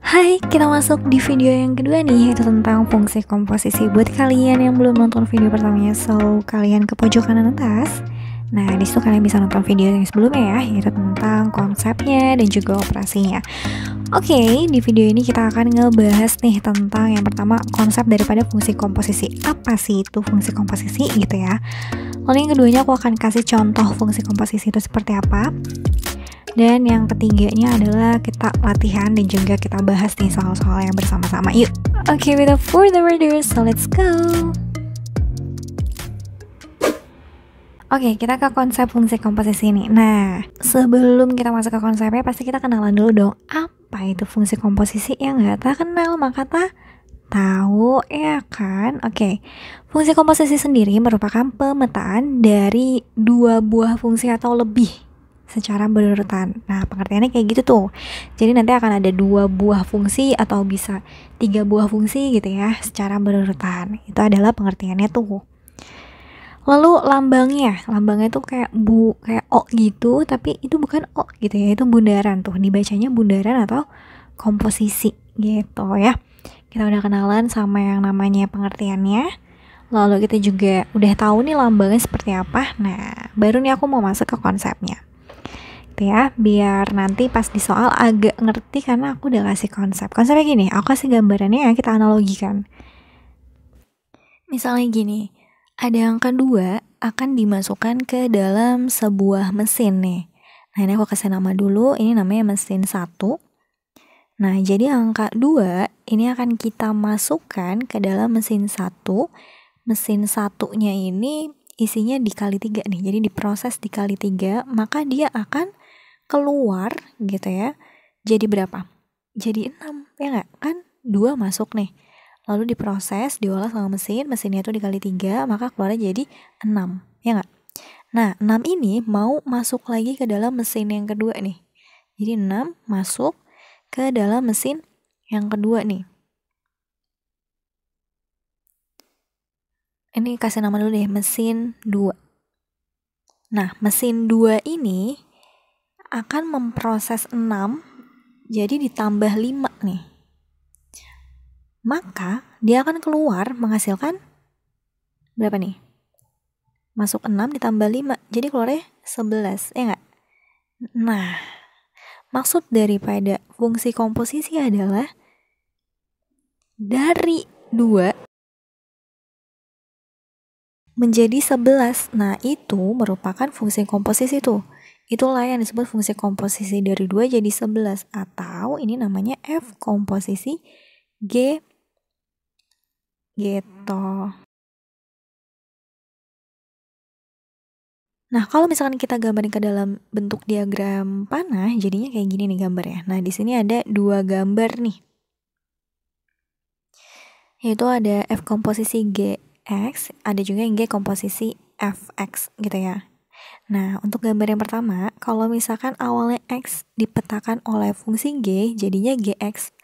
Hai, kita masuk di video yang kedua nih, yaitu tentang fungsi komposisi. Buat kalian yang belum nonton video pertamanya, so kalian ke pojok kanan atas. Nah, disitu kalian bisa nonton video yang sebelumnya ya, yaitu tentang konsepnya dan juga operasinya. Oke, di video ini kita akan ngebahas nih tentang yang pertama, konsep daripada fungsi komposisi. Apa sih itu fungsi komposisi gitu ya. Lalu yang keduanya aku akan kasih contoh fungsi komposisi itu seperti apa. Dan yang ketiganya adalah kita latihan dan juga kita bahas nih soal-soal yang bersama-sama. Yuk. Oke, without further ado, so let's go. Oke, kita ke konsep fungsi komposisi ini. Nah, sebelum kita masuk ke konsepnya, pasti kita kenalan dulu dong. Apa itu fungsi komposisi? Yang nggak tak kenal, maka tak tahu, ya kan? Oke, fungsi komposisi sendiri merupakan pemetaan dari dua buah fungsi atau lebih secara berurutan. Nah, pengertiannya kayak gitu tuh. Jadi nanti akan ada dua buah fungsi atau bisa 3 buah fungsi gitu ya, secara berurutan. Itu adalah pengertiannya tuh. Lalu lambangnya tuh kayak O gitu, tapi itu bukan O gitu ya, itu bundaran tuh. Dibacanya bundaran atau komposisi gitu ya. Kita udah kenalan sama yang namanya pengertiannya. Lalu kita juga udah tahu nih lambangnya seperti apa. Nah, baru nih aku mau masuk ke konsepnya. Ya, biar nanti pas di soal agak ngerti karena aku udah kasih konsep. Konsepnya gini, aku kasih gambarannya ya, kita analogikan. Misalnya gini, ada angka 2 akan dimasukkan ke dalam sebuah mesin nih. Nah, ini aku kasih nama dulu, ini namanya mesin 1. Nah, jadi angka 2 ini akan kita masukkan ke dalam mesin 1. Mesin 1-nya ini isinya dikali 3 nih, jadi diproses dikali 3, maka dia akan keluar gitu ya, jadi berapa? Jadi 6, ya nggak? Kan 2 masuk nih, lalu diproses, diolah sama mesinnya itu dikali 3, maka keluarnya jadi 6, ya nggak? Nah, 6 ini mau masuk lagi ke dalam mesin yang kedua nih, jadi 6 masuk ke dalam mesin yang kedua nih. Ini kasih nama dulu deh, mesin 2. Nah, mesin 2 ini akan memproses 6, jadi ditambah 5 nih. Maka dia akan keluar menghasilkan berapa nih? Masuk 6 ditambah 5, jadi keluarnya 11, ya nggak? Nah, maksud daripada fungsi komposisi adalah dari 2 menjadi 11. Nah, itu merupakan fungsi komposisi tuh. Itulah yang disebut fungsi komposisi dari 2 jadi 11. Atau ini namanya F komposisi G gitu. Nah, kalau misalkan kita gambarin ke dalam bentuk diagram panah, jadinya kayak gini nih gambarnya. Nah, di sini ada 2 gambar nih. Yaitu ada F komposisi GX, ada juga yang G komposisi FX gitu ya. Nah, untuk gambar yang pertama, kalau misalkan awalnya X dipetakan oleh fungsi G, jadinya GX.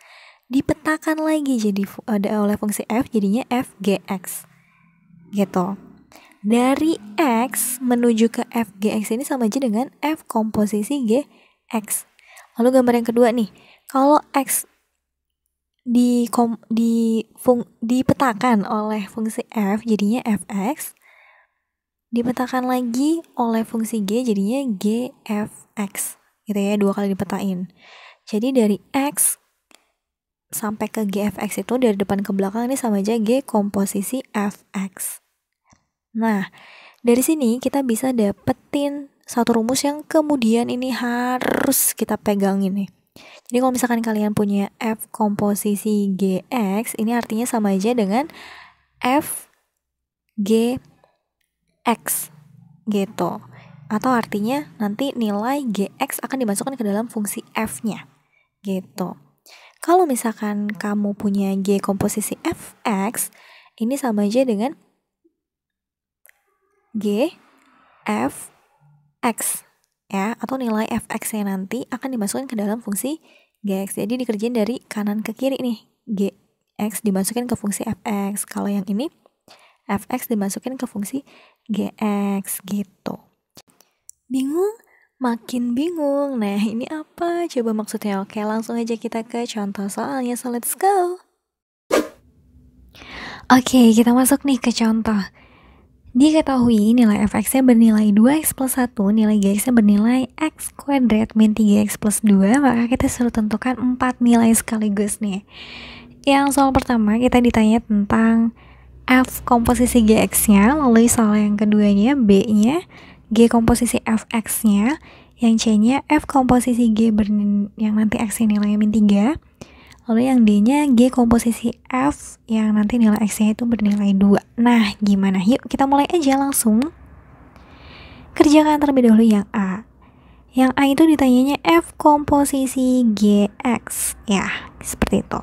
Dipetakan lagi jadi ada oleh fungsi F, jadinya FGX. Gitu. Dari X menuju ke FGX ini sama aja dengan F komposisi GX. Lalu gambar yang kedua nih, kalau X dipetakan oleh fungsi F, jadinya Fx. Dipetakan lagi oleh fungsi G, jadinya GFX gitu ya, 2 kali dipetain. Jadi dari X sampai ke GFX itu dari depan ke belakang ini sama aja G komposisi Fx. Nah, dari sini kita bisa dapetin satu rumus yang kemudian ini harus kita pegangin nih. Jadi kalau misalkan kalian punya F komposisi GX, ini artinya sama aja dengan F GX gitu. Atau artinya nanti nilai GX akan dimasukkan ke dalam fungsi F-nya gitu. Kalau misalkan kamu punya G komposisi Fx, ini sama aja dengan G Fx ya, atau nilai Fx-nya nanti akan dimasukkan ke dalam fungsi Gx. Jadi dikerjain dari kanan ke kiri nih. Gx dimasukin ke fungsi Fx. Kalau yang ini Fx dimasukin ke fungsi Gx gitu. Bingung? Makin bingung, nah ini apa? Coba maksudnya. Oke, langsung aja kita ke contoh soalnya, so let's go. Oke, kita masuk nih ke contoh. Diketahui nilai fx-nya bernilai 2x plus 1, nilai gx-nya bernilai x kuadrat min 3x plus 2, maka kita suruh tentukan 4 nilai sekaligus nih. Yang soal pertama kita ditanya tentang f komposisi gx-nya, lalu soal yang keduanya b-nya, g komposisi fx-nya, yang c-nya f komposisi g yang nanti x-nya nilainya min 3, lalu yang d-nya g komposisi f yang nanti nilai x-nya itu bernilai 2. Nah, gimana? Yuk kita mulai aja langsung. Kerjakan terlebih dahulu yang a. Yang a itu ditanyanya f komposisi gx, ya seperti itu.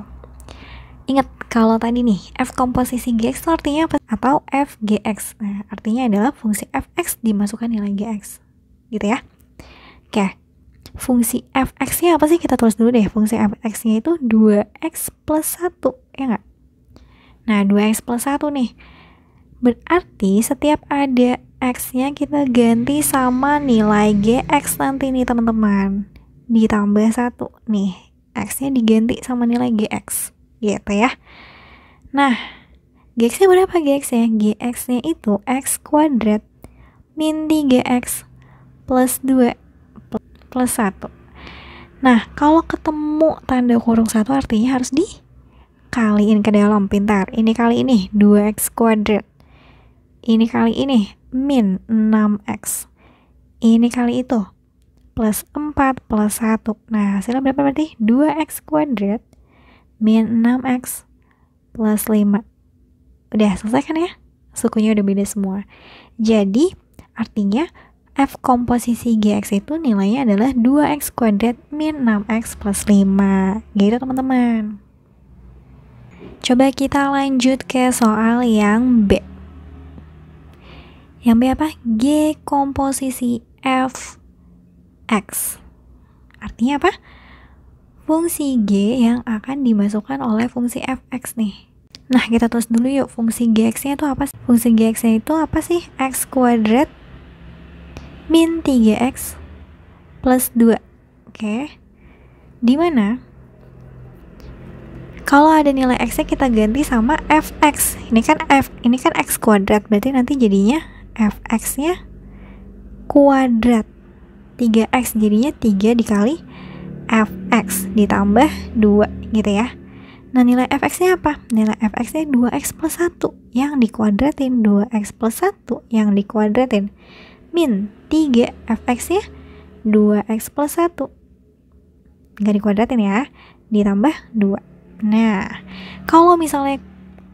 Ingat kalau tadi nih f komposisi gx itu artinya apa? Atau f gx. Nah, artinya adalah fungsi fx dimasukkan nilai gx, gitu ya. Oke, fungsi fx-nya apa sih? Kita tulis dulu deh. Fungsi fx-nya itu 2x plus 1, ya nggak? Nah, 2x plus 1 nih. Berarti setiap ada x-nya kita ganti sama nilai gx nanti nih teman-teman. Ditambah 1 nih. X-nya diganti sama nilai gx. Gitu ya. Nah, gx-nya berapa gx-nya? Gx-nya itu x kuadrat min 3x plus 2 plus 1. Nah, kalau ketemu tanda kurung 1 artinya harus dikaliin ke dalam. Pintar. Ini kali ini 2x kuadrat. Ini kali ini min 6x. Ini kali itu plus 4 plus 1. Nah, hasilnya berapa berarti? 2x kuadrat min 6x plus 5. Udah selesai kan ya? Sukunya udah beda semua. Jadi, artinya f komposisi gx itu nilainya adalah 2x kuadrat min 6x plus 5. Gitu teman-teman. Coba kita lanjut ke soal yang B. Yang B apa? G komposisi fx. Artinya apa? Fungsi G yang akan dimasukkan oleh fungsi fx nih. Nah, kita tulis dulu yuk fungsi gx-nya itu apa sih? Fungsi gx-nya itu apa sih? X kuadrat min 3x plus 2. Oke. Di mana? Kalau ada nilai x-nya kita ganti sama fx. Ini kan x kuadrat, berarti nanti jadinya fx-nya kuadrat. 3x jadinya 3 dikali fx ditambah 2 gitu ya. Nah, nilai fx-nya apa? Nilai fx-nya 2x plus 1 yang dikuadratin, 2x plus 1 yang dikuadratin, min 3 fx-nya 2x plus 1 nggak dikuadratin ya, ditambah 2. Nah, kalau misalnya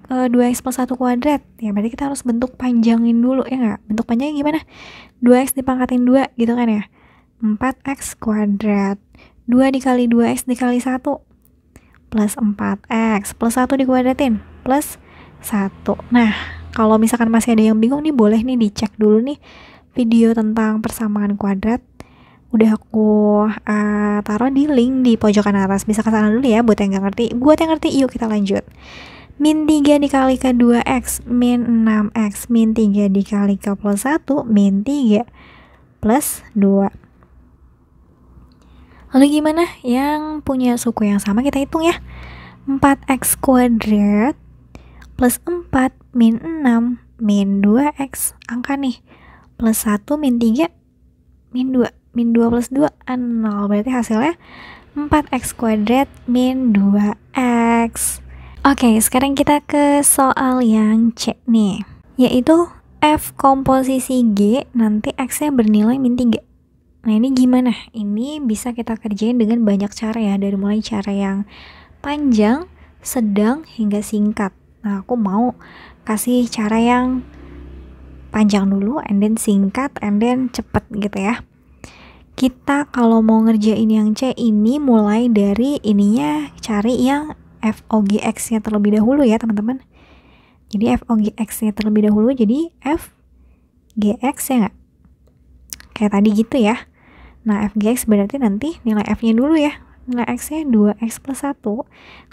2x plus 1 kuadrat, ya berarti kita harus bentuk panjangin dulu, ya nggak? Bentuk panjangnya gimana? 2x dipangkatin 2 gitu kan ya, 4x kuadrat. 2 dikali 2x dikali 1 plus 4x plus 1 dikuadratin plus 1. Nah, kalau misalkan masih ada yang bingung nih, boleh nih dicek dulu nih video tentang persamaan kuadrat. Udah aku taruh di link di pojokan atas, bisa ke sana dulu ya buat yang gak ngerti. Buat yang ngerti, yuk kita lanjut. Min 3 dikali ke 2x min 6x min 3 dikali ke plus 1 min 3 plus 2. Lalu gimana? Yang punya suku yang sama kita hitung ya. 4x kuadrat plus 4 min 6 min 2x. Angka nih. Plus 1 min 3 min 2. Min 2 plus 2 0. Berarti hasilnya 4x kuadrat min 2x. Oke, sekarang kita ke soal yang C nih. Yaitu f komposisi G nanti x-nya bernilai min 3. Nah, ini gimana? Ini bisa kita kerjain dengan banyak cara ya, dari mulai cara yang panjang, sedang, hingga singkat. Nah, aku mau kasih cara yang panjang dulu, and then singkat, and then cepet gitu ya. Kita kalau mau ngerjain yang C ini mulai dari ininya, cari yang FOGX-nya terlebih dahulu ya teman-teman. Jadi FOGX-nya terlebih dahulu, jadi FGX ya nggak? Kayak tadi gitu ya. Nah, FGX berarti nanti nilai F-nya dulu ya. Nilai X-nya 2X plus 1.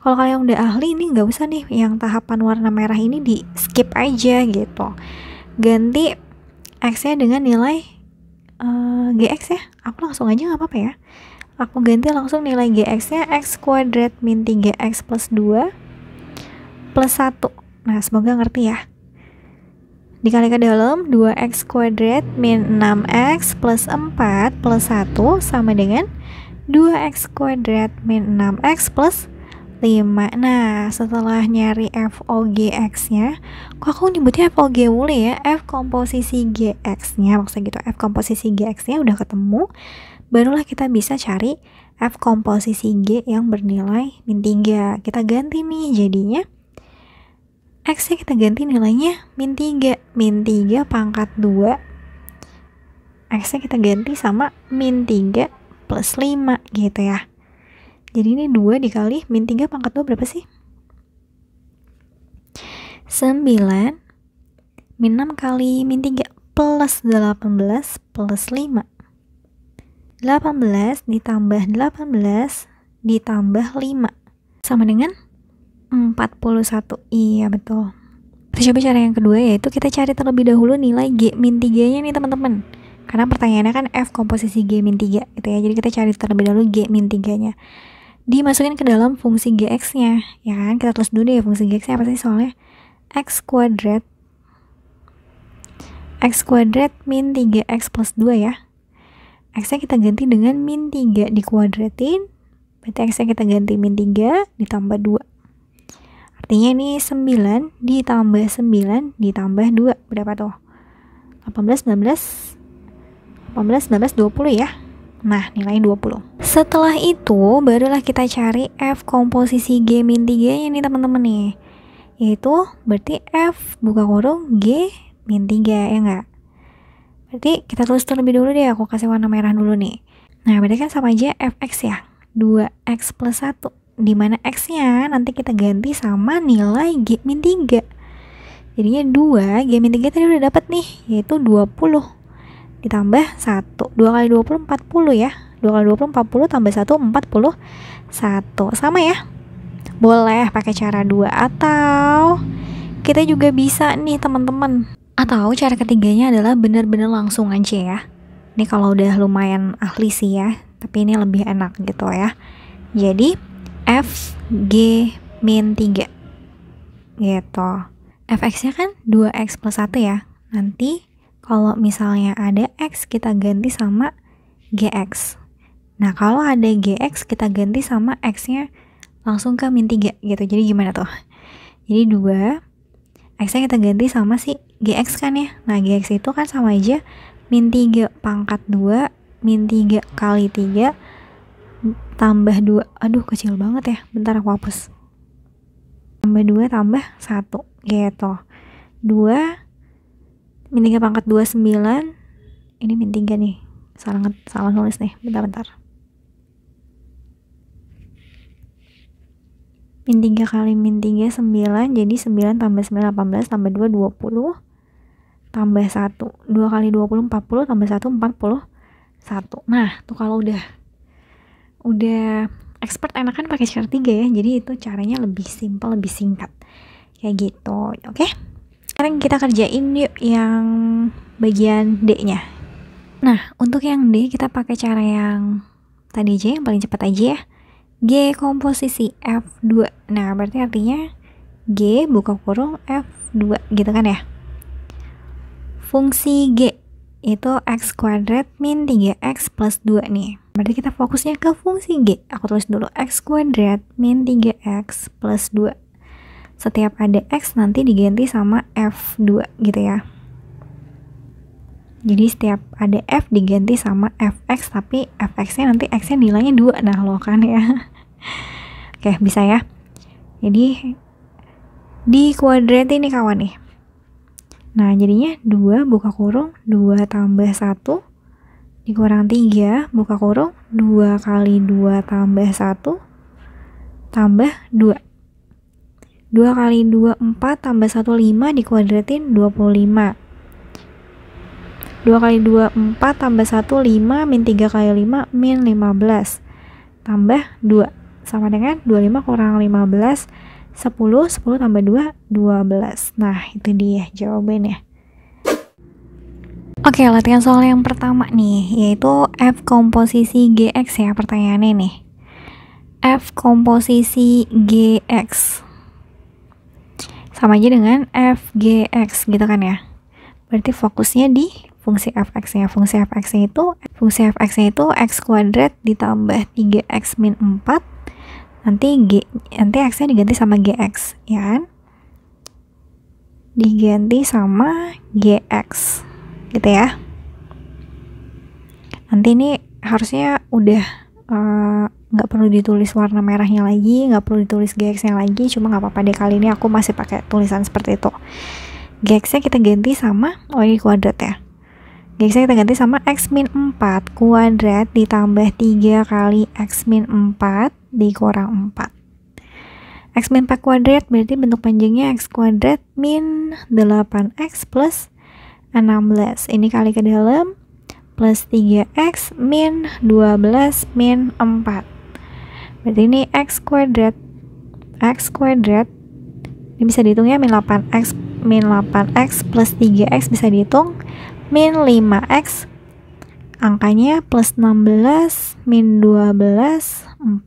Kalau kalian udah ahli, ini nggak usah nih yang tahapan warna merah ini di skip aja gitu. Ganti X-nya dengan nilai GX ya. Aku langsung aja nggak apa-apa ya. Aku ganti langsung nilai GX-nya X kuadrat min 3X plus 2 plus 1. Nah, semoga ngerti ya. Dikali ke dalam 2X kuadrat min 6X plus 4 plus 1 sama dengan 2X kuadrat min 6X plus 5. Nah, setelah nyari FOGX-nya, kok aku nyebutnya FOG mulu ya? F komposisi GX-nya, maksudnya gitu. F komposisi GX-nya udah ketemu, barulah kita bisa cari F komposisi G yang bernilai min 3. Kita ganti nih, jadinya X-nya kita ganti nilainya min 3. Min 3 pangkat 2. X-nya kita ganti sama min 3 plus 5 gitu ya. Jadi ini 2 dikali min 3 pangkat 2 berapa sih? 9 min 6 kali min 3 plus 18 plus 5. 18 ditambah 18 ditambah 5 sama dengan 41. Iya betul. Kita coba cara yang kedua, yaitu kita cari terlebih dahulu nilai G min 3 nya nih teman-teman. Karena pertanyaannya kan F komposisi G min 3 gitu ya. Jadi kita cari terlebih dahulu G min 3 nya. Dimasukin ke dalam fungsi GX nya, ya kan? Kita tulis dulu deh fungsi GX nya apa sih soalnya. X kuadrat min 3X plus 2 ya. X nya kita ganti dengan min 3 dikuadratin. Berarti X nya kita ganti min 3 ditambah 2. Artinya ini 9 ditambah 9 ditambah 2. Berapa tuh? 18, 19, 20 ya. Nah, nilai 20. Setelah itu, barulah kita cari F komposisi G min 3 nya nih teman-teman nih. Yaitu berarti F buka kurung G min 3, ya enggak? Berarti kita tulis terlebih dulu deh, aku kasih warna merah dulu nih. Nah, berarti kan sama aja Fx ya. 2X plus 1. Dimana X-nya nanti kita ganti sama nilai G min 3. Jadinya 2, G min 3 tadi udah dapet nih, yaitu 20. Ditambah 1. 2 kali 20, 40 ya. 2 kali 20, 40 tambah 1, 41. Sama ya? Boleh pakai cara 2. Atau kita juga bisa nih teman-teman. Atau cara ketiganya adalah benar-benar langsung aja ya. Ini kalau udah lumayan ahli sih ya. Tapi ini lebih enak gitu ya. Jadi F G min 3 gitu. Fx nya kan 2x plus 1 ya. Nanti kalau misalnya ada x kita ganti sama gx. Nah kalau ada gx kita ganti sama x nya langsung ke min 3 gitu. Jadi gimana tuh? Jadi 2 x nya kita ganti sama si gx kan ya. Nah gx itu kan sama aja min 3 pangkat 2 min 3 kali 3 tambah 2. Aduh kecil banget ya. Bentar aku hapus. Tambah 2 tambah 1 gitu. 2 min 3 pangkat 2 9. Ini min 3 nih. Salah nulis nih. Bentar. Min 3 kali min 3 9. Jadi 9 tambah 9 18 tambah 2 20 tambah 1. 2 kali 20 40 tambah 1 41. Nah tuh kalau udah expert enakan pakai cara 3 ya. Jadi itu caranya lebih simpel, lebih singkat kayak gitu. Oke, sekarang kita kerjain yuk yang bagian D nya. Nah untuk yang D kita pakai cara yang tadi aja, yang paling cepat aja ya. G komposisi F2. Nah berarti artinya G buka kurung F2 gitu kan ya. Fungsi G itu X kuadrat min 3X plus 2 nih. Berarti kita fokusnya ke fungsi G. Aku tulis dulu X kuadrat min 3X plus 2. Setiap ada X nanti diganti sama F2 gitu ya. Jadi setiap ada F diganti sama Fx, tapi Fx nya nanti X nya nilainya 2. Nah lo kan ya. Oke bisa ya. Jadi di kuadrat ini kawan nih. Nah jadinya 2 buka kurung 2 tambah 1 dikurang 3 buka kurung 2 kali 2 tambah 1 tambah 2. 2 kali 2 4 tambah 1 5 dikuadratin 25. 2 kali 2 4 tambah 1 5 min 3 kali 5 min 15 tambah 2 sama dengan 25 kurang 15 10 tambah 2 12. Nah itu dia jawabannya. Oke, latihan soal yang pertama nih, yaitu F komposisi GX ya pertanyaannya nih. F komposisi GX sama aja dengan FGX gitu kan ya. Berarti fokusnya di fungsi fx-nya. Fungsi fx-nya itu x kuadrat ditambah 3x min 4. Nanti x-nya diganti sama gx, ya kan? Diganti sama gx. Gitu ya. Nanti ini harusnya udah nggak perlu ditulis warna merahnya lagi, nggak perlu ditulis gx-nya lagi, cuma nggak apa-apa deh, kali ini aku masih pakai tulisan seperti itu. Gx-nya kita ganti sama, ini kuadrat ya, gx-nya kita ganti sama x min 4 kuadrat ditambah 3 kali x min 4 dikurang 4. X min 4 kuadrat berarti bentuk panjangnya x kuadrat min 8x plus 16. Ini kali ke dalam plus 3x min 12 min 4. Berarti ini x kuadrat ini bisa dihitungnya min 8x plus 3x bisa dihitung min 5x, angkanya plus 16 min 12 4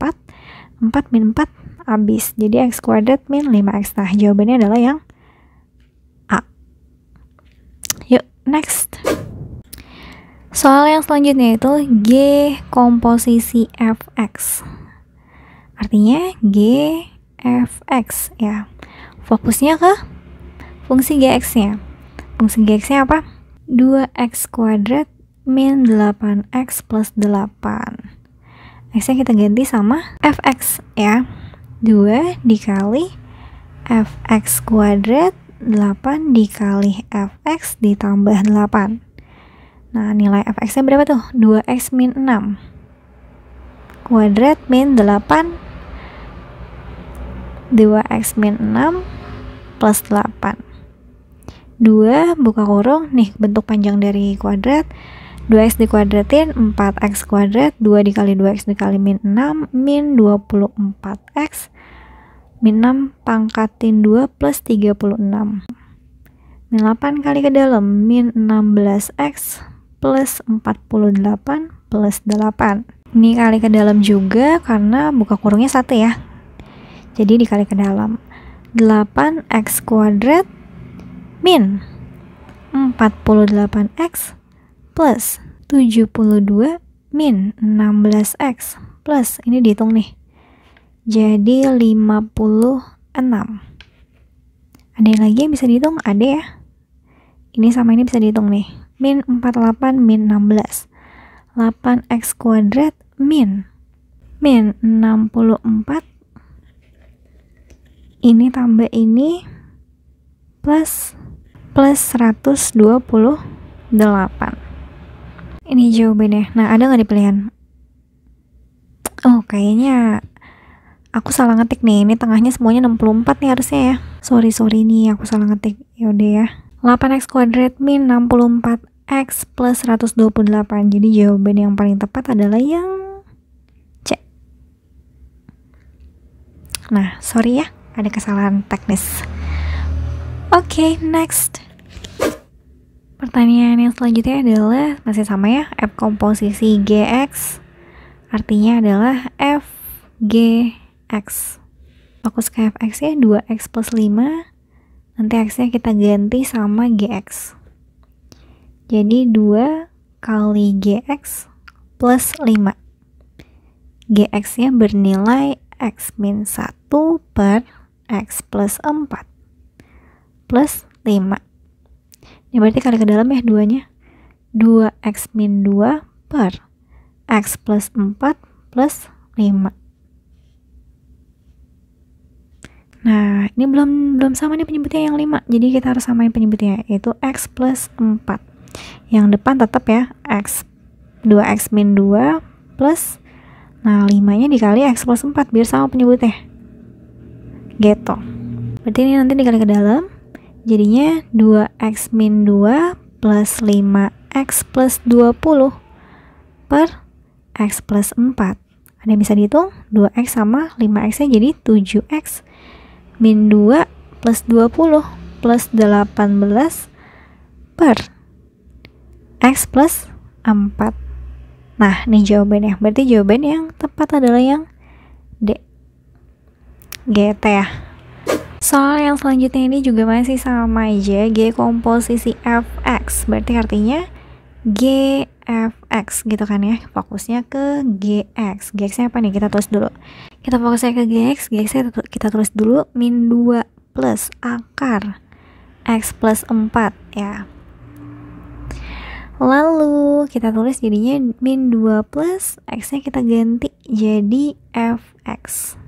min 4 habis, jadi x kuadrat min 5x. Nah, jawabannya adalah yang A. Yuk, next. Soal yang selanjutnya itu G komposisi fx. Artinya G fx ya. Fokusnya ke fungsi gx-nya. Fungsi gx-nya apa? 2x kuadrat min 8x plus 8. X-nya kita ganti sama fx ya. 2 dikali fx kuadrat 8 dikali fx ditambah 8. Nah, nilai fx-nya berapa tuh? 2x min 6 kuadrat min 8, 2x min 6 plus 8. 2 buka kurung, nih bentuk panjang dari kuadrat, 2x dikuadratin 4x kuadrat, 2 dikali 2x dikali min 6 min 24x min 6 pangkatin 2 plus 36 min 8 kali ke dalam min 16x plus 48 plus 8. Ini kali ke dalam juga karena buka kurungnya 1 ya, jadi dikali ke dalam 8x kuadrat min 48x plus 72 min 16x plus, ini dihitung nih, jadi 56. Ada yang lagi yang bisa dihitung? Ada ya, ini sama ini bisa dihitung nih, min 48 min 16, 8x kuadrat min 64, ini tambah ini plus 128. Ini jawabannya. Nah, ada nggak di pilihan? Oh, kayaknya aku salah ngetik nih. Ini tengahnya semuanya 64 nih harusnya ya. Sorry nih, aku salah ngetik. Yaudah ya. 8x kuadrat min 64x plus 128. Jadi jawaban yang paling tepat adalah yang C. Nah, sorry ya, ada kesalahan teknis. Oke, next. Pertanyaan yang selanjutnya adalah masih sama ya, F komposisi GX. Artinya adalah FGX. Fokus ke fx ya, 2x plus 5. Nanti x-nya kita ganti sama gx. Jadi 2 kali gx plus 5. Gx-nya bernilai x min 1 per x plus 4 plus 5. Ini berarti kali ke dalam ya 2-nya. 2x min 2 per x plus 4 plus 5. Nah, ini belum sama nih penyebutnya yang 5. Jadi kita harus samain penyebutnya, yaitu x plus 4. Yang depan tetap ya, x 2x min 2 plus, nah 5-nya dikali x plus 4 biar sama penyebutnya. Gitu. Berarti ini nanti dikali ke dalam. Jadinya 2x min 2 plus 5x plus 20 per x plus 4. Ada yang bisa dihitung? 2x sama 5x nya jadi 7x min 2 plus 20 plus 18 per X plus 4. Nah, ini jawabannya. Berarti jawaban yang tepat adalah yang D. GT ya. Soal yang selanjutnya ini juga masih sama aja, G komposisi Fx. Berarti artinya GFX gitu kan ya. Fokusnya ke GX. GX-nya apa nih? Kita tulis dulu. Kita fokusnya ke GX. GX-nya kita tulis dulu min 2 plus akar X plus 4 ya. Lalu kita tulis jadinya min 2 plus X-nya kita ganti jadi Fx.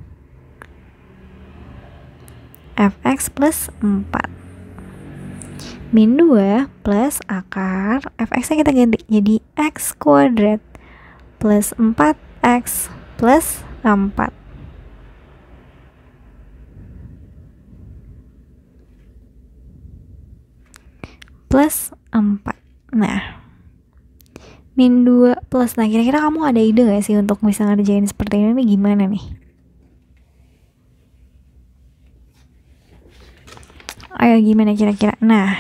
Fx plus 4 min 2 plus akar Fx-nya kita ganti jadi X kuadrat plus 4X plus 4 plus 4. Nah, min 2 plus, nah kira-kira kamu ada ide gak sih untuk bisa ngerjain seperti ini gimana nih? Ayo gimana kira-kira? Nah,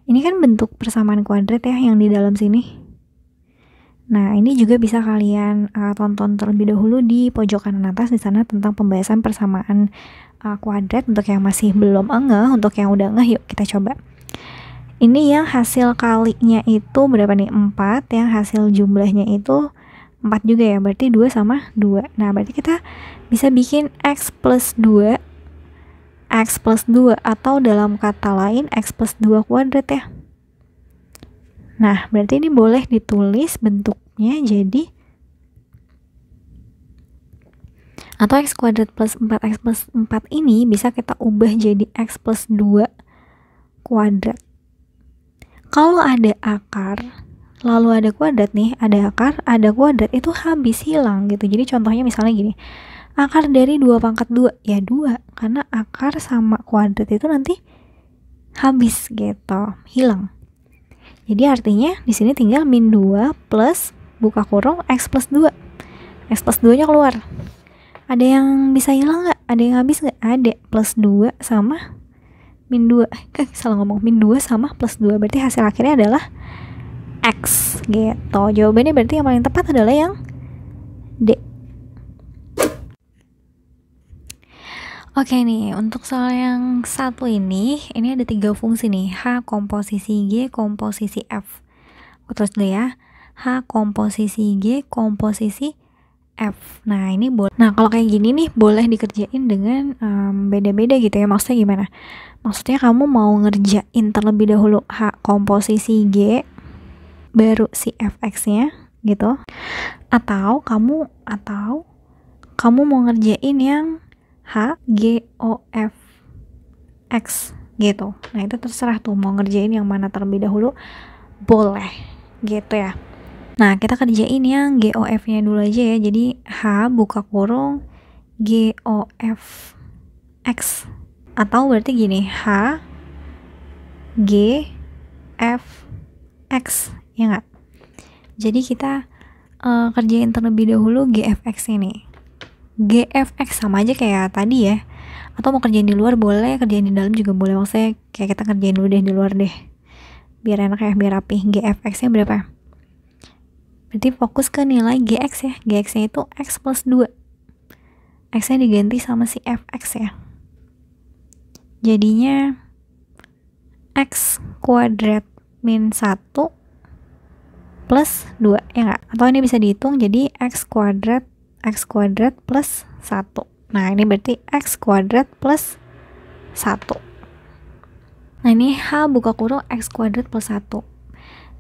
ini kan bentuk persamaan kuadrat ya yang di dalam sini. Nah, ini juga bisa kalian tonton terlebih dahulu di pojok kanan atas, di sana tentang pembahasan persamaan kuadrat. Untuk yang masih belum ngeh, untuk yang udah ngeh, yuk kita coba. Ini yang hasil kalinya itu berapa nih? 4, yang hasil jumlahnya itu 4 juga ya, berarti 2 sama 2. Nah, berarti kita bisa bikin X plus 2 X plus 2, atau dalam kata lain X plus 2 kuadrat ya. Nah, berarti ini boleh ditulis bentuknya jadi, atau X kuadrat plus 4, X plus 4 ini bisa kita ubah jadi X plus 2 kuadrat. Kalau ada akar, lalu ada kuadrat nih, ada akar, ada kuadrat, itu habis hilang gitu. Jadi contohnya misalnya gini, akar dari 2 pangkat 2, ya 2, karena akar sama kuadrat itu nanti habis gitu, hilang. Jadi artinya di sini tinggal min 2 plus buka kurung X plus 2. X plus 2 nya keluar. Ada yang bisa hilang nggak? Ada yang habis nggak? Ada. Plus 2 sama min 2. Salah ngomong, min 2 sama plus 2. Berarti hasil akhirnya adalah X gitu. Jawabannya berarti yang paling tepat adalah yang D. Oke nih, untuk soal yang satu ini ada 3 fungsi nih. H komposisi G komposisi F. Aku terus dulu ya. H komposisi G komposisi F. Nah, ini boleh. Nah, kalau kayak gini nih boleh dikerjain dengan beda-beda gitu ya. Maksudnya gimana? Maksudnya kamu mau ngerjain terlebih dahulu H komposisi G baru si Fx-nya gitu. Atau kamu mau ngerjain yang H G O F X gitu. Nah, itu terserah tuh mau ngerjain yang mana terlebih dahulu, boleh gitu ya. Nah, kita kerjain yang G O F-nya dulu aja ya. Jadi H buka kurung G O F X, atau berarti gini, H G F X, ya nggak? Jadi kita kerjain terlebih dahulu GFX ini. GFX sama aja kayak tadi ya. Atau mau kerjain di luar boleh, kerjain di dalam juga boleh. Maksudnya kayak kita kerjain dulu deh di luar deh, biar enak ya, biar rapi. GFX nya berapa? Berarti fokus ke nilai GX ya. GX nya itu X plus 2. X nya diganti sama si Fx ya. Jadinya X kuadrat min 1 plus 2, ya nggak? Atau ini bisa dihitung jadi X kuadrat plus 1. Nah, ini berarti X kuadrat plus 1. Nah, ini H buka kurung X kuadrat plus 1.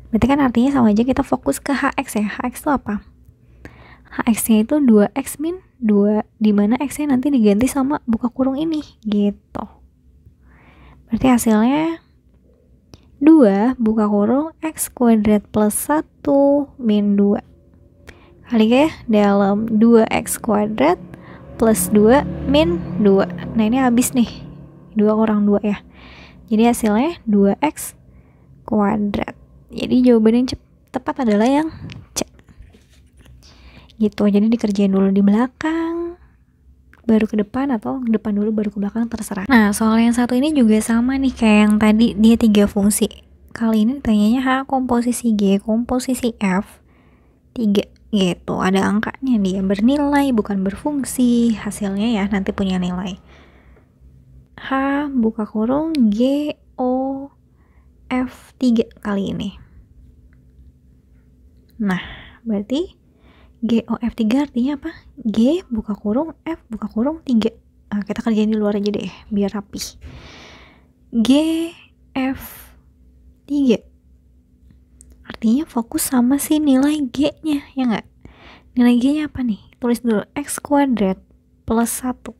Berarti kan artinya sama aja, kita fokus ke HX ya. HX itu apa? HX-nya itu 2X min 2, dimana X-nya nanti diganti sama buka kurung ini, gitu. Berarti hasilnya 2 buka kurung X kuadrat plus 1 min 2. Kali ya dalam 2X kuadrat plus 2 min 2. Nah, ini habis nih, 2 kurang 2 ya. Jadi hasilnya 2X kuadrat. Jadi jawaban yang tepat adalah yang C. Gitu, jadi dikerjain dulu di belakang, baru ke depan, atau depan dulu baru ke belakang, terserah. Nah, soal yang satu ini juga sama nih kayak yang tadi, dia 3 fungsi. kali ini ditanyanya H komposisi G, komposisi F 3 gitu. Ada angkanya, dia bernilai bukan berfungsi. Hasilnya ya nanti punya nilai. H buka kurung G O F 3 kali ini. Nah, berarti G O F 3 artinya apa? G buka kurung F buka kurung 3. Nah, kita kerjain di luar aja deh biar rapi. G F 3 artinya fokus sama si nilai G-nya, ya nggak? Nilai G-nya apa nih? Tulis dulu X kuadrat plus 1.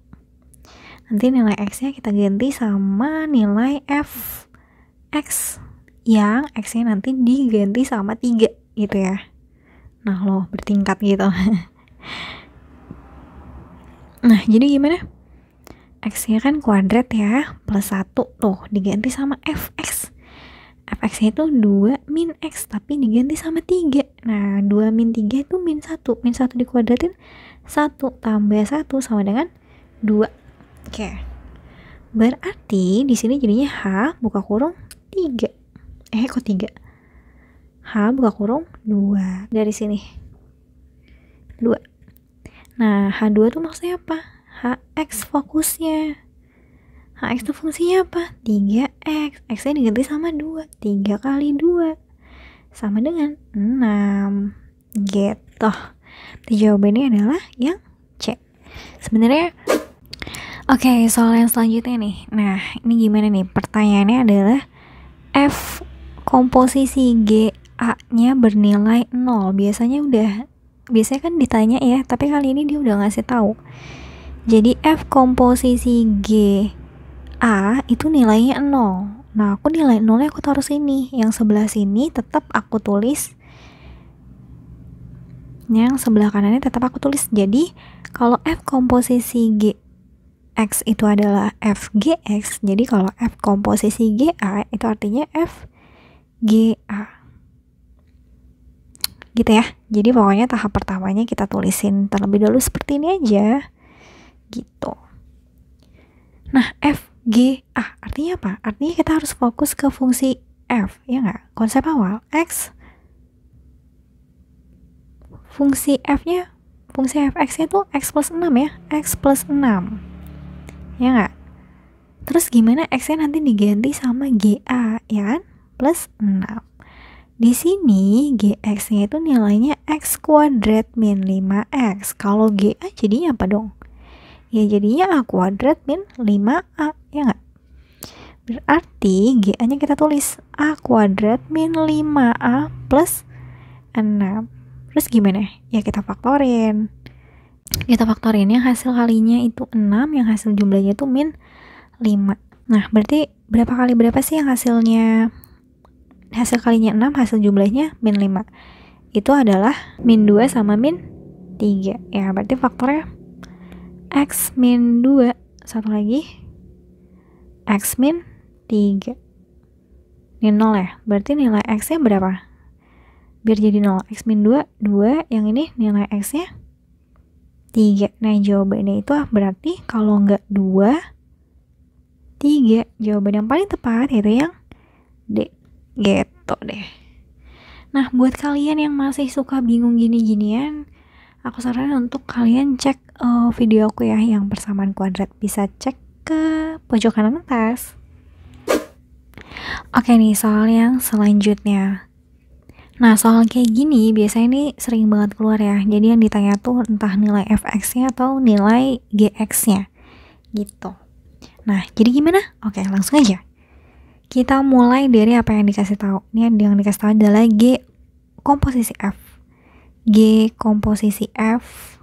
Nanti nilai X-nya kita ganti sama nilai F X, yang X-nya nanti diganti sama 3 gitu ya. Nah loh, bertingkat gitu. Nah, jadi gimana? X-nya kan kuadrat ya, plus 1 tuh diganti sama Fx. Fx-nya itu 2 min X, tapi diganti sama 3. Nah, 2 min 3 itu min 1. Min 1 dikuadratin 1 tambah 1 sama dengan 2. Oke. Berarti di sini jadinya H buka kurung 3. Kok 3? H buka kurung 2. Dari sini 2. Nah, H2 tuh maksudnya apa? Hx fokusnya. Hx itu fungsinya apa? 3x. X-nya diganti sama 2. 3 kali 2 sama dengan 6 gitu. Jadi jawabannya adalah yang C. Sebenarnya oke, soal yang selanjutnya nih. Nah, ini gimana nih? Pertanyaannya adalah F komposisi GA-nya bernilai 0. Biasanya kan ditanya ya, tapi kali ini dia udah ngasih tahu. Jadi F komposisi GA itu nilainya 0. Nah, aku nilai 0-nya aku taruh sini. Yang sebelah sini tetap aku tulis. Yang sebelah kanannya tetap aku tulis. Jadi, kalau F komposisi X itu adalah FGX. Jadi, kalau F komposisi GA itu artinya FGA. Gitu ya. Jadi, pokoknya tahap pertamanya kita tulisin terlebih dahulu seperti ini aja. Gitu. Nah, FGA artinya apa? Artinya kita harus fokus ke fungsi F, ya nggak? Konsep awal, X. Fungsi F-nya, fungsi Fx-nya tuh X plus 6 ya. X plus 6. Ya nggak? Terus gimana X-nya nanti diganti sama GA, ya kan? Plus 6. Di sini GX-nya itu nilainya X kuadrat min 5X. Kalau GA jadinya apa dong? Ya jadinya A kuadrat min 5A, ya nggak? Berarti GA-nya kita tulis A kuadrat min 5A plus 6. Terus gimana? Ya kita faktorin. Kita faktorin yang hasil kalinya itu 6, yang hasil jumlahnya itu min 5. Nah, berarti berapa kali berapa sih yang hasilnya? Hasil kalinya 6, hasil jumlahnya min 5. Itu adalah min 2 sama min 3. Ya, berarti faktornya X min 2, satu lagi X min 3. Ini 0 ya, berarti nilai X nya berapa? Biar jadi 0, X min 2, 2, yang ini nilai X nya 3. Nah, jawabannya itu berarti kalau nggak 2, 3. Jawaban yang paling tepat yaitu yang D. Gitu deh. Nah, buat kalian yang masih suka bingung gini-ginian, aku saranin untuk kalian cek video aku ya yang persamaan kuadrat. Bisa cek ke pojok kanan atas. Oke nih, soal yang selanjutnya. Nah, soal kayak gini biasanya ini sering banget keluar ya. Jadi yang ditanya tuh entah nilai Fx-nya atau nilai Gx-nya. Gitu. Nah, jadi gimana? Oke, langsung aja. Kita mulai dari apa yang dikasih tahu. Ini yang dikasih tahu adalah G komposisi F. G komposisi F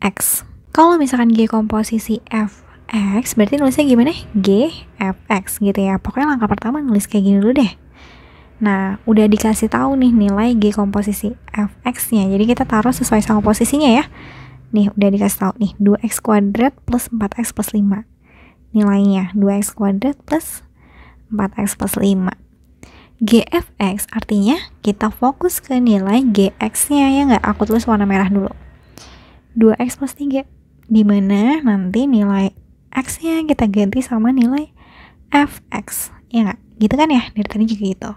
X. Kalau misalkan G komposisi F X, berarti nulisnya gimana? G F X gitu ya. Pokoknya langkah pertama nulis kayak gini dulu deh. Nah, udah dikasih tahu nih nilai G komposisi F X-nya. Jadi kita taruh sesuai sama posisinya ya. Nih, udah dikasih tahu nih 2x kuadrat plus 4x plus 5. Nilainya 2x kuadrat plus 4x plus 5. GFX artinya kita fokus ke nilai GX-nya ya nggak? Aku tulis warna merah dulu. 2x plus 3. Dimana nanti nilai X-nya kita ganti sama nilai Fx, ya nggak? Gitu kan ya, dari tadi juga gitu.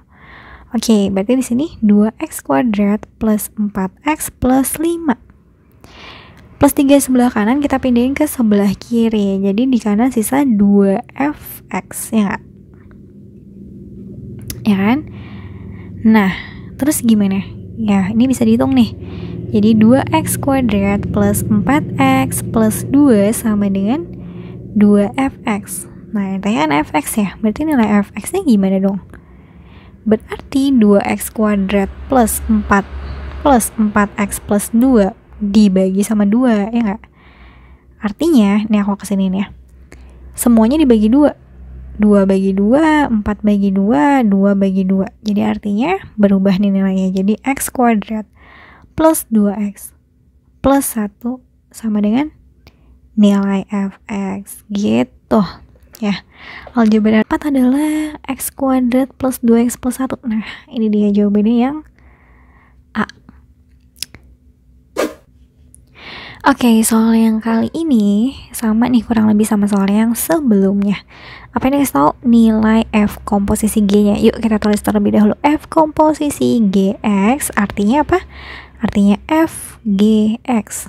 Oke, berarti di sini 2x kuadrat plus 4x plus 5. Plus 3 sebelah kanan kita pindahin ke sebelah kiri. Jadi di kanan sisa 2fx, ya nggak? Ya kan? Nah, terus gimana? Ya, ini bisa dihitung nih. Jadi 2x kuadrat plus 4x plus 2 sama dengan 2fx. Nah, yang tanya kan fx ya. Berarti nilai fx-nya gimana dong? Berarti 2x kuadrat plus 4x plus 2 dibagi sama 2, ya nggak? Artinya, ini aku kesini nih ya. Semuanya dibagi 2. 2 bagi 2, 4 bagi 2, 2 bagi 2. Jadi artinya berubah nih nilainya. Jadi x kuadrat plus 2x plus 1 sama dengan nilai fx. Gitu ya. Aljabar 4 adalah x kuadrat plus 2x plus 1. Nah, ini dia jawabannya yang A. Oke, soal yang kali ini sama nih, kurang lebih sama soal yang sebelumnya. Apa ini kasih tahu nilai f komposisi g-nya. Yuk kita tulis terlebih dahulu. F komposisi gx artinya apa? Artinya f gx.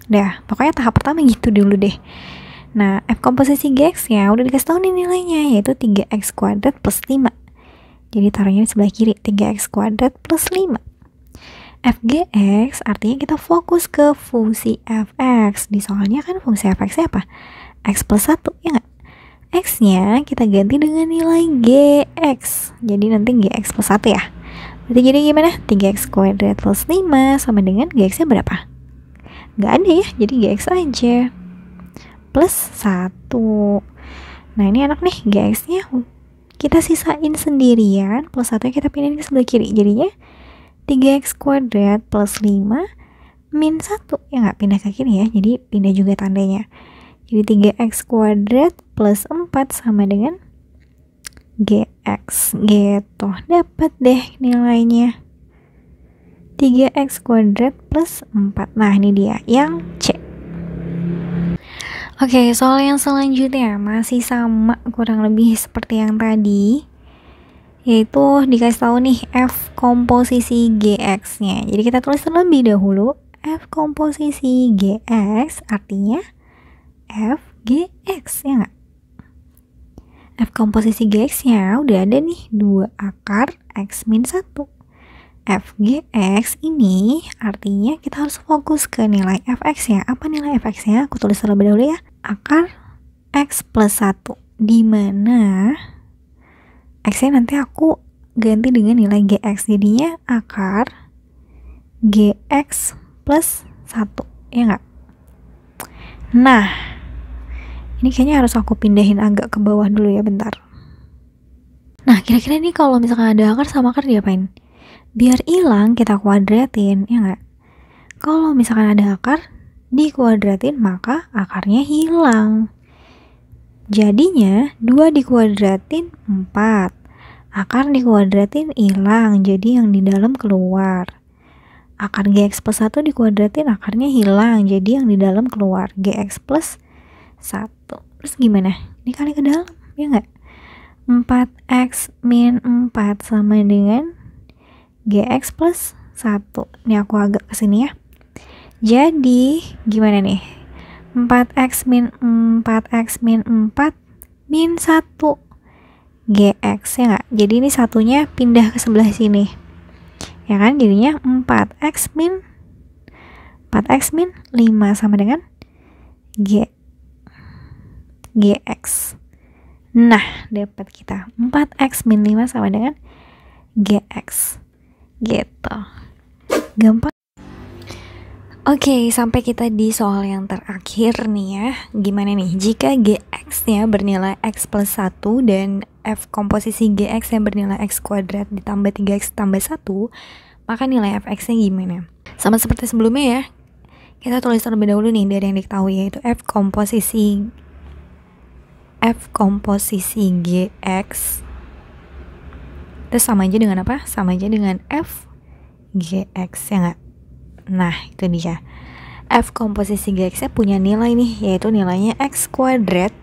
Dah, pokoknya tahap pertama gitu dulu deh. Nah, f komposisi gx-nya udah dikasih tahu nih nilainya, yaitu 3x kuadrat plus 5. Jadi taruhnya di sebelah kiri, 3x kuadrat plus 5. Fgx artinya kita fokus ke fungsi fx. Di soalnya kan fungsi fx-nya apa? X plus 1, ya nggak? X-nya kita ganti dengan nilai gx. Jadi nanti gx plus 1 ya. Berarti jadi gimana? 3x kuadrat plus 5 sama dengan gx-nya berapa? Nggak ada ya, jadi gx aja. Plus 1. Nah ini enak nih, gx-nya kita sisain sendirian. Plus 1 kita pindahin ke sebelah kiri. Jadinya 3x kuadrat plus 5 min 1, ya nggak, pindah ke kiri ya, jadi pindah juga tandanya. Jadi 3x kuadrat plus 4 sama dengan gx gitu. Dapat deh nilainya 3x kuadrat plus 4. Nah ini dia yang C. Oke, soal yang selanjutnya masih sama kurang lebih seperti yang tadi, yaitu dikasih tahu nih f komposisi gx-nya. Jadi kita tulis terlebih dahulu f komposisi gx artinya f gx, ya nggak? F komposisi gx-nya udah ada nih 2 akar x min 1. F gx ini artinya kita harus fokus ke nilai fx ya. Apa nilai fx-nya? Aku tulis terlebih dahulu ya. Akar x plus 1, dimana x-nya nanti aku ganti dengan nilai gx, jadinya akar gx plus 1, ya nggak? Nah, ini kayaknya harus aku pindahin agak ke bawah dulu ya, bentar. Nah, kira-kira ini kalau misalkan ada akar sama akar diapain? Biar hilang kita kuadratin, ya nggak? Kalau misalkan ada akar dikuadratin, maka akarnya hilang. Jadinya 2 dikuadratin 4. Akar dikuadratin hilang, jadi yang di dalam keluar. Akar gx plus 1 dikuadratin, akarnya hilang, jadi yang di dalam keluar. Gx plus 1. Terus gimana? Ini kali ke dalam, ya nggak? 4x min 4 sama dengan gx plus 1. Ini aku agak kesini ya. Jadi gimana nih? 4x min 4x min 4 min 1 gx, ya nggak? Jadi ini satunya pindah ke sebelah sini, ya kan? Jadinya 4x min 5 sama dengan gx. Nah, dapat kita 4x min 5 sama dengan gx gitu. Gampang. Oke, sampai kita di soal yang terakhir nih ya. Gimana nih jika gx-nya bernilai x plus 1 dan f komposisi gx yang bernilai x kuadrat ditambah 3x tambah 1, maka nilai fx-nya gimana? Sama seperti sebelumnya ya, kita tulis terlebih dahulu nih dari yang diketahui, yaitu f komposisi gx itu sama aja dengan apa? Sama aja dengan f gx, ya nggak? Nah itu dia, f komposisi gx-nya punya nilai nih, yaitu nilainya x kuadrat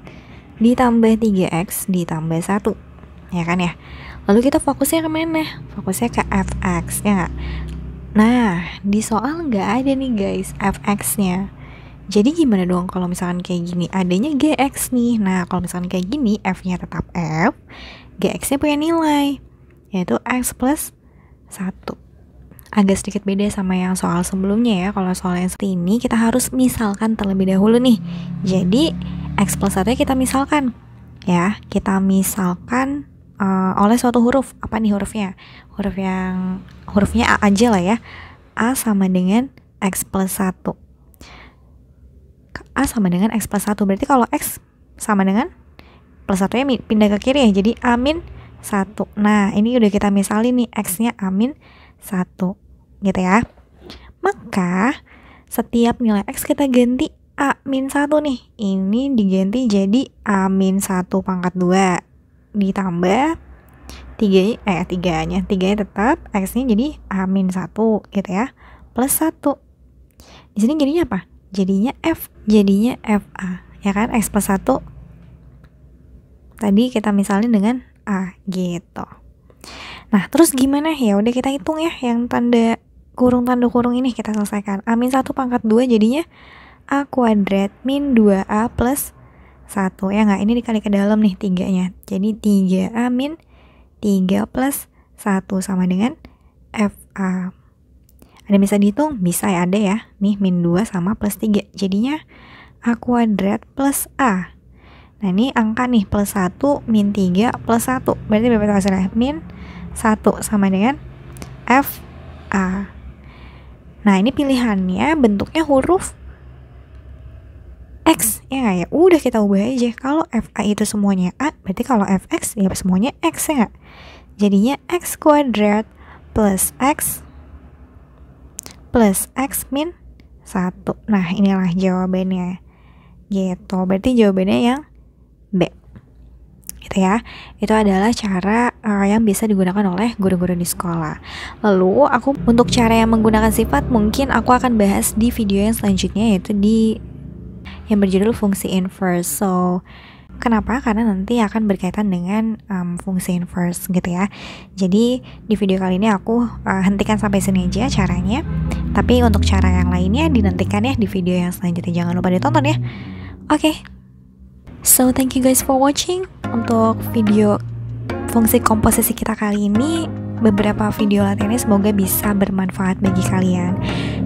ditambah 3x ditambah 1. ya kan ya. Lalu kita fokusnya kemana? Fokusnya ke fx, ya nggak? Nah, di soal nggak ada nih guys fx-nya. Jadi gimana dong kalau misalkan kayak gini? Adanya gx nih. Nah, kalau misalkan kayak gini, f-nya tetap f, gx-nya punya nilai, yaitu x plus 1. Agak sedikit beda sama yang soal sebelumnya ya. Kalau soal yang seperti ini, kita harus misalkan terlebih dahulu nih. Jadi, x plus 1 kita misalkan. Ya, kita misalkan oleh suatu huruf. Apa nih hurufnya? Hurufnya A aja lah ya. A sama dengan X plus 1. A sama dengan X plus 1. Berarti kalau X sama dengan plus 1 nya pindah ke kiri ya. Jadi A min 1. Nah, ini udah kita misalin nih. X-nya A min 1. Gitu ya. Maka, setiap nilai X kita ganti A min 1 nih. Ini diganti jadi A min 1 pangkat 2. Ditambah 3-nya tetap, X-nya jadi A min 1 gitu ya, plus 1. Di sini jadinya apa? Jadinya FA, ya kan? X plus 1 tadi kita misalin dengan A gitu. Nah, terus gimana? Ya udah kita hitung ya, yang tanda kurung ini kita selesaikan. A min 1 pangkat 2 jadinya A kuadrat min 2A plus 1, ya nggak? Ini dikali ke dalam nih 3-nya. Jadi 3A min 3 plus 1 sama dengan FA. Ada bisa dihitung? Bisa ya, ada ya. Nih min 2 sama plus 3. Jadinya A kuadrat plus A. Nah ini angka nih plus 1 min 3 plus 1. Berarti berapa hasilnya? Min 1 sama dengan FA. Nah ini pilihannya bentuknya huruf X, ya nggak ya? Udah kita ubah aja. Kalau FA itu semuanya A, berarti kalau FX ya semuanya X, ya nggak? Jadinya X kuadrat plus X min 1. Nah inilah jawabannya gitu. Berarti jawabannya yang B gitu ya. Itu adalah cara yang bisa digunakan oleh guru-guru di sekolah. Lalu untuk cara yang menggunakan sifat mungkin aku akan bahas di video yang selanjutnya, yaitu yang berjudul fungsi inverse. So, kenapa? Karena nanti akan berkaitan dengan fungsi inverse gitu ya. Jadi di video kali ini aku hentikan sampai sini aja caranya. Tapi untuk cara yang lainnya dinantikan ya di video yang selanjutnya. Jangan lupa ditonton ya. Oke. So, thank you guys for watching. Untuk video fungsi komposisi kita kali ini, beberapa video latihannya semoga bisa bermanfaat bagi kalian.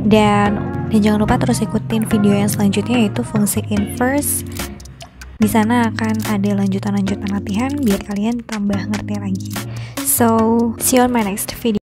Dan jangan lupa terus ikutin video yang selanjutnya, yaitu fungsi inverse. Di sana akan ada lanjutan latihan biar kalian tambah ngerti lagi. So, see you on my next video.